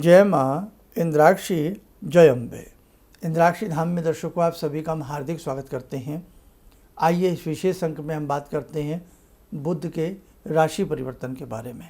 जय माँ इंद्राक्षी जय अम्बे। इंद्राक्षी धाम में दर्शकों आप सभी का हम हार्दिक स्वागत करते हैं। आइए इस विशेष अंक में हम बात करते हैं बुध के राशि परिवर्तन के बारे में।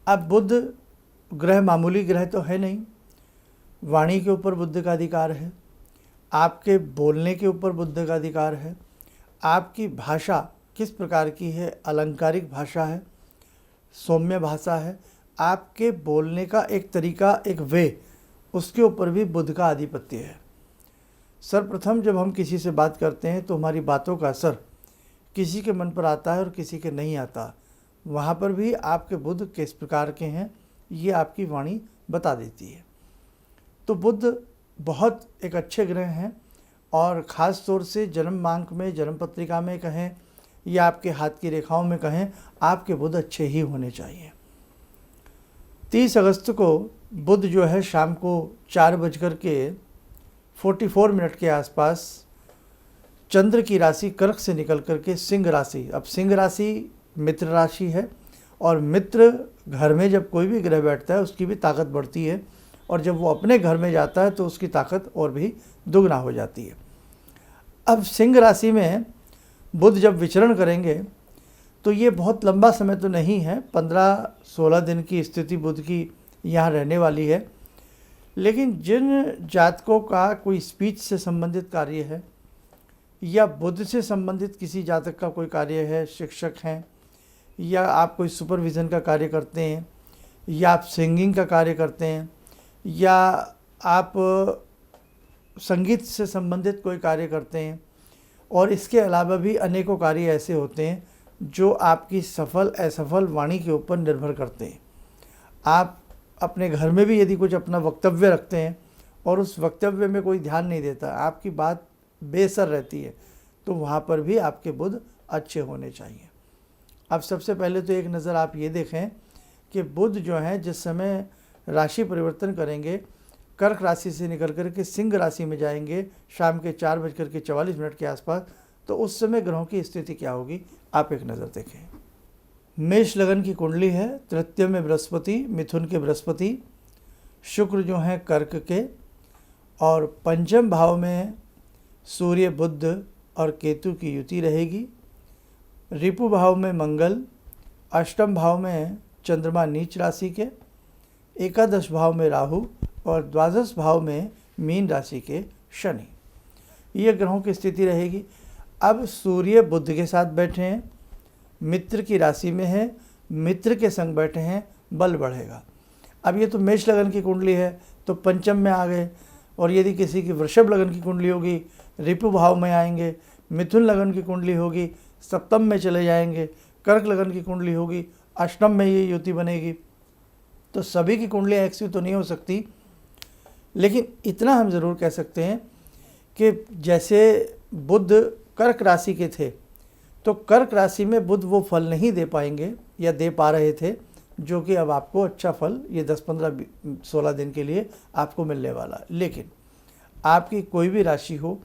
अब बुध ग्रह मामूली ग्रह तो है नहीं, वाणी के ऊपर बुध का अधिकार है, आपके बोलने के ऊपर बुध का अधिकार है, आपकी भाषा किस प्रकार की है, अलंकारिक भाषा है, सौम्य भाषा है, आपके बोलने का एक तरीका, एक वे, उसके ऊपर भी बुध का आधिपत्य है। सर्वप्रथम जब हम किसी से बात करते हैं तो हमारी बातों का असर किसी के मन पर आता है और किसी के नहीं आता। वहाँ पर भी आपके बुध किस प्रकार के हैं ये आपकी वाणी बता देती है। तो बुध बहुत एक अच्छे ग्रह हैं और ख़ास तौर से जन्मांक में, जन्म पत्रिका में कहें या आपके हाथ की रेखाओं में कहें, आपके बुध अच्छे ही होने चाहिए। 30 अगस्त को बुध जो है शाम को 4:44 के आसपास चंद्र की राशि कर्क से निकल करके सिंह राशि, अब सिंह राशि मित्र राशि है और मित्र घर में जब कोई भी ग्रह बैठता है उसकी भी ताकत बढ़ती है और जब वो अपने घर में जाता है तो उसकी ताकत और भी दुगना हो जाती है। अब सिंह राशि में बुध जब विचरण करेंगे तो ये बहुत लंबा समय तो नहीं है, 15-16 दिन की स्थिति बुध की यहाँ रहने वाली है। लेकिन जिन जातकों का कोई स्पीच से संबंधित कार्य है या बुध से संबंधित किसी जातक का कोई कार्य है, शिक्षक हैं या आप कोई सुपरविज़न का कार्य करते हैं या आप सिंगिंग का कार्य करते हैं या आप संगीत से संबंधित कोई कार्य करते हैं और इसके अलावा भी अनेकों कार्य ऐसे होते हैं जो आपकी सफल असफल वाणी के ऊपर निर्भर करते हैं। आप अपने घर में भी यदि कुछ अपना वक्तव्य रखते हैं और उस वक्तव्य में कोई ध्यान नहीं देता, आपकी बात बेअसर रहती है, तो वहाँ पर भी आपके बुध अच्छे होने चाहिए। अब सबसे पहले तो एक नज़र आप ये देखें कि बुध जो है जिस समय राशि परिवर्तन करेंगे, कर्क राशि से निकल कर के सिंह राशि में जाएंगे शाम के 4:44 के आसपास, तो उस समय ग्रहों की स्थिति क्या होगी आप एक नज़र देखें। मेष लगन की कुंडली है, तृतीय में बृहस्पति, मिथुन के बृहस्पति, शुक्र जो हैं कर्क के और पंचम भाव में सूर्य, बुध और केतु की युति रहेगी। रिपु भाव में मंगल, अष्टम भाव में चंद्रमा नीच राशि के, एकादश भाव में राहु और द्वादश भाव में मीन राशि के शनि। ये ग्रहों की स्थिति रहेगी। अब सूर्य बुध के साथ बैठे हैं, मित्र की राशि में है, मित्र के संग बैठे हैं, बल बढ़ेगा। अब ये तो मेष लगन की कुंडली है तो पंचम में आ गए, और यदि किसी की वृषभ लगन की कुंडली होगी रिपु भाव में आएंगे, मिथुन लगन की कुंडली होगी सप्तम में चले जाएंगे, कर्क लगन की कुंडली होगी अष्टम में ये युति बनेगी। तो सभी की कुंडलियाँ एक सी तो नहीं हो सकती, लेकिन इतना हम ज़रूर कह सकते हैं कि जैसे बुध कर्क राशि के थे तो कर्क राशि में बुध वो फल नहीं दे पाएंगे या दे पा रहे थे जो कि अब आपको अच्छा फल ये 10-15-16 दिन के लिए आपको मिलने वाला। लेकिन आपकी कोई भी राशि हो,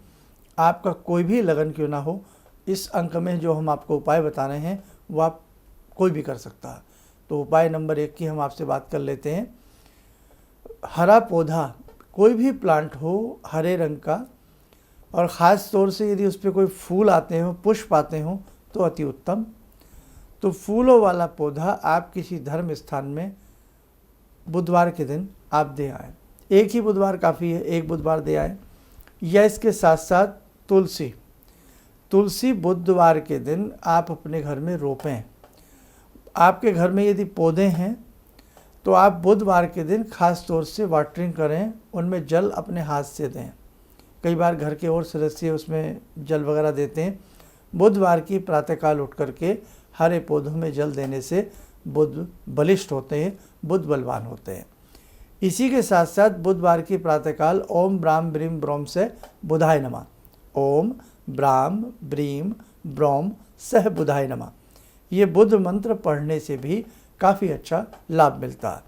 आपका कोई भी लगन क्यों ना हो, इस अंक में जो हम आपको उपाय बता रहे हैं वो आप कोई भी कर सकता है। तो उपाय नंबर 1 की हम आपसे बात कर लेते हैं। हरा पौधा, कोई भी प्लांट हो हरे रंग का, और ख़ास तौर से यदि उस पर कोई फूल आते हों, पुष्प आते हों तो अति उत्तम। तो फूलों वाला पौधा आप किसी धर्म स्थान में बुधवार के दिन आप दे आएँ। एक ही बुधवार काफ़ी है, एक बुधवार दे आएँ। या इसके साथ साथ तुलसी बुधवार के दिन आप अपने घर में रोपें। आपके घर में यदि पौधे हैं तो आप बुधवार के दिन ख़ास तौर से वाटरिंग करें, उनमें जल अपने हाथ से दें। कई बार घर के और सदस्य उसमें जल वगैरह देते हैं। बुधवार की प्रातःकाल उठ करके हरे पौधों में जल देने से बुध बलिष्ठ होते हैं, बुध बलवान होते हैं। इसी के साथ साथ बुधवार की प्रातःकाल ओम ब्राम ब्रीम ब्रोम से बुधाय नमः, ओम ब्राम ब्रीम ब्रोम सह बुधाय नमः, ये बुध मंत्र पढ़ने से भी काफ़ी अच्छा लाभ मिलता है।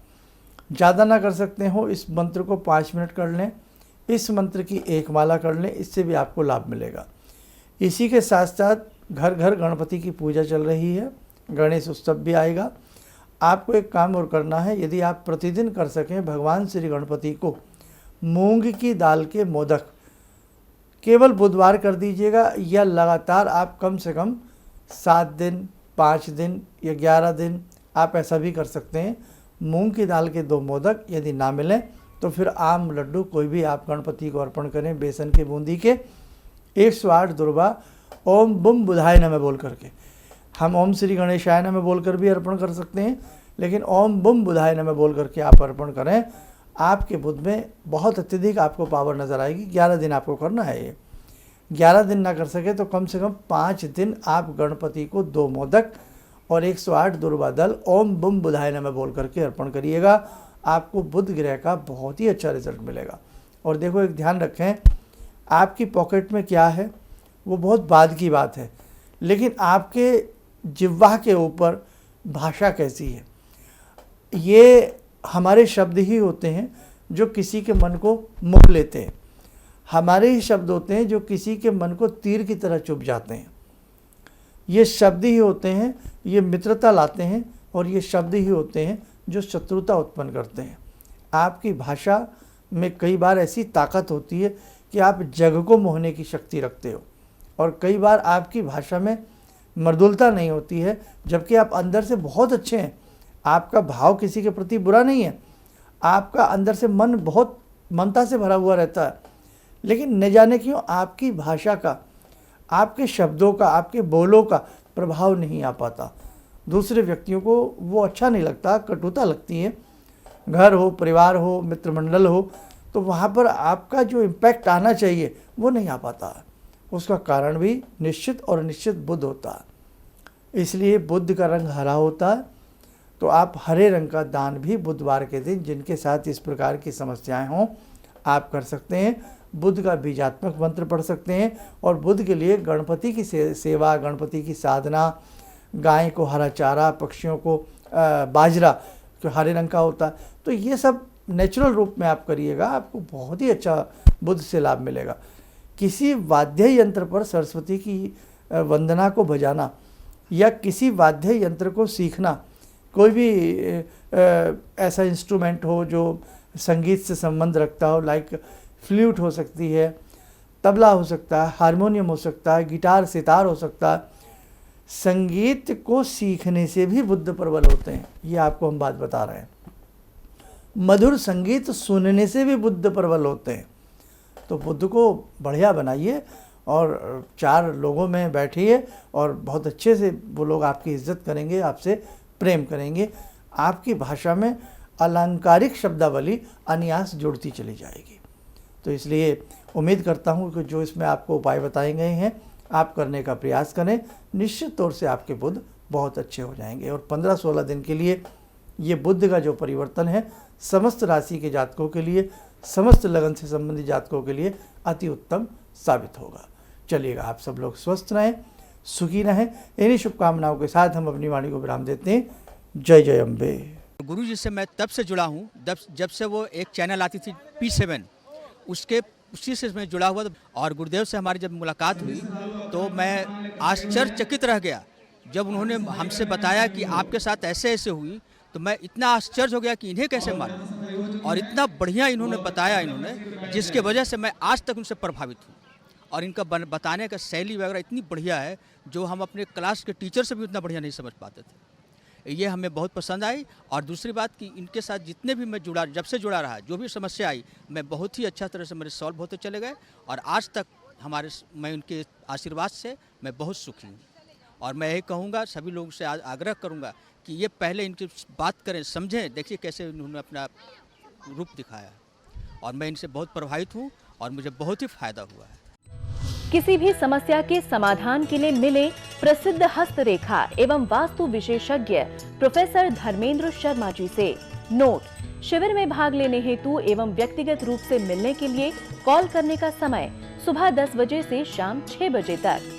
ज़्यादा ना कर सकते हो, इस मंत्र को 5 मिनट कर लें, इस मंत्र की 1 माला कर लें, इससे भी आपको लाभ मिलेगा। इसी के साथ साथ घर घर गणपति की पूजा चल रही है, गणेश उत्सव भी आएगा। आपको एक काम और करना है, यदि आप प्रतिदिन कर सकें, भगवान श्री गणपति को मूंग की दाल के मोदक केवल बुधवार कर दीजिएगा, या लगातार आप कम से कम 7 दिन, 5 दिन या 11 दिन आप ऐसा भी कर सकते हैं। मूंग की दाल के 2 मोदक यदि ना मिलें तो फिर आम लड्डू कोई भी आप गणपति को अर्पण करें बेसन की बूंदी के। 108 दुर्बा ओम बुम बुधाय नमः बोल करके, हम ओम श्री गणेशाय नमः बोल कर भी अर्पण कर सकते हैं, लेकिन ओम बुम बुधाय नमः बोल करके आप अर्पण करें। आपके बुध में बहुत अत्यधिक आपको पावर नज़र आएगी। 11 दिन आपको करना है ये। 11 दिन ना कर सके तो कम से कम 5 दिन आप गणपति को 2 मोदक और 108 दुर्बा दल ओम बुम बुधाय नमः बोल करके अर्पण करिएगा। आपको बुध ग्रह का बहुत ही अच्छा रिजल्ट मिलेगा। और देखो, एक ध्यान रखें, आपकी पॉकेट में क्या है वो बहुत बाद की बात है, लेकिन आपके जिह्वा के ऊपर भाषा कैसी है, ये हमारे शब्द ही होते हैं जो किसी के मन को मोह लेते हैं। हमारे ही शब्द होते हैं जो किसी के मन को तीर की तरह चुभ जाते हैं। ये शब्द ही होते हैं, ये मित्रता लाते हैं, और ये शब्द ही होते हैं जो शत्रुता उत्पन्न करते हैं। आपकी भाषा में कई बार ऐसी ताकत होती है कि आप जग को मोहने की शक्ति रखते हो, और कई बार आपकी भाषा में मृदुलता नहीं होती है, जबकि आप अंदर से बहुत अच्छे हैं। आपका भाव किसी के प्रति बुरा नहीं है, आपका अंदर से मन बहुत ममता से भरा हुआ रहता है, लेकिन न जाने क्यों आपकी भाषा का, आपके शब्दों का, आपके बोलों का प्रभाव नहीं आ पाता। दूसरे व्यक्तियों को वो अच्छा नहीं लगता, कटुता लगती है। घर हो, परिवार हो, मित्रमंडल हो, तो वहाँ पर आपका जो इम्पैक्ट आना चाहिए वो नहीं आ पाता। उसका कारण भी निश्चित और अनिश्चित बुध होता है। इसलिए बुध का रंग हरा होता है, तो आप हरे रंग का दान भी बुधवार के दिन जिनके साथ इस प्रकार की समस्याएं हों आप कर सकते हैं। बुध का बीजात्मक मंत्र पढ़ सकते हैं, और बुध के लिए गणपति की सेवा, गणपति की साधना, गाय को हरा चारा, पक्षियों को बाजरा जो हरे रंग का होता है, तो ये सब नेचुरल रूप में आप करिएगा, आपको बहुत ही अच्छा बुध से लाभ मिलेगा। किसी वाद्य यंत्र पर सरस्वती की वंदना को बजाना या किसी वाद्य यंत्र को सीखना, कोई भी ऐसा इंस्ट्रूमेंट हो जो संगीत से संबंध रखता हो, लाइक फ्लूट हो सकती है, तबला हो सकता है, हारमोनियम हो सकता है, गिटार, सितार हो सकता है। संगीत को सीखने से भी बुध प्रबल होते हैं, ये आपको हम बात बता रहे हैं। मधुर संगीत सुनने से भी बुध प्रबल होते हैं। तो बुध को बढ़िया बनाइए और 4 लोगों में बैठिए, और बहुत अच्छे से वो लोग आपकी इज्जत करेंगे, आपसे प्रेम करेंगे। आपकी भाषा में अलंकारिक शब्दावली अनायास जुड़ती चली जाएगी। तो इसलिए उम्मीद करता हूँ कि जो इसमें आपको उपाय बताए गए हैं आप करने का प्रयास करें, निश्चित तौर से आपके बुध बहुत अच्छे हो जाएंगे। और 15-16 दिन के लिए ये बुध का जो परिवर्तन है समस्त राशि के जातकों के लिए, समस्त लगन से संबंधित जातकों के लिए अति उत्तम साबित होगा। चलिएगा, आप सब लोग स्वस्थ रहें, सुखी रहें। इन्हीं शुभकामनाओं के साथ हम अपनी वाणी को विराम देते हैं। जय जय अम्बे। गुरु जी से मैं तब से जुड़ा हूँ जब से वो एक चैनल आती थी P7, उसी से मैं जुड़ा हुआ था। और गुरुदेव से हमारी जब मुलाकात हुई तो मैं आश्चर्यचकित रह गया जब उन्होंने हमसे बताया कि आपके साथ ऐसे ऐसे हुई। तो मैं इतना आश्चर्य हो गया कि इन्हें कैसे मालूम, और इतना बढ़िया इन्होंने बताया, जिसके वजह से मैं आज तक उनसे प्रभावित हूँ। और इनका बताने का शैली वगैरह इतनी बढ़िया है जो हम अपने क्लास के टीचर से भी उतना बढ़िया नहीं समझ पाते थे। ये हमें बहुत पसंद आई। और दूसरी बात कि इनके साथ जितने भी मैं जब से जुड़ा रहा, जो भी समस्या आई, मैं बहुत ही अच्छा तरह से मेरे सॉल्व होते चले गए। और आज तक मैं उनके आशीर्वाद से मैं बहुत सुखी हूँ। और मैं यही कहूँगा, सभी लोगों से आग्रह करूँगा कि ये पहले इनकी बात करें, समझें। देखिए कैसे उन्होंने अपना रूप दिखाया, और मैं इनसे बहुत प्रभावित हूँ और मुझे बहुत ही फायदा हुआ है। किसी भी समस्या के समाधान के लिए मिले प्रसिद्ध हस्तरेखा एवं वास्तु विशेषज्ञ प्रोफेसर धर्मेंद्र शर्मा जी से। नोट: शिविर में भाग लेने हेतु एवं व्यक्तिगत रूप से मिलने के लिए कॉल करने का समय सुबह 10 बजे से शाम 6 बजे तक।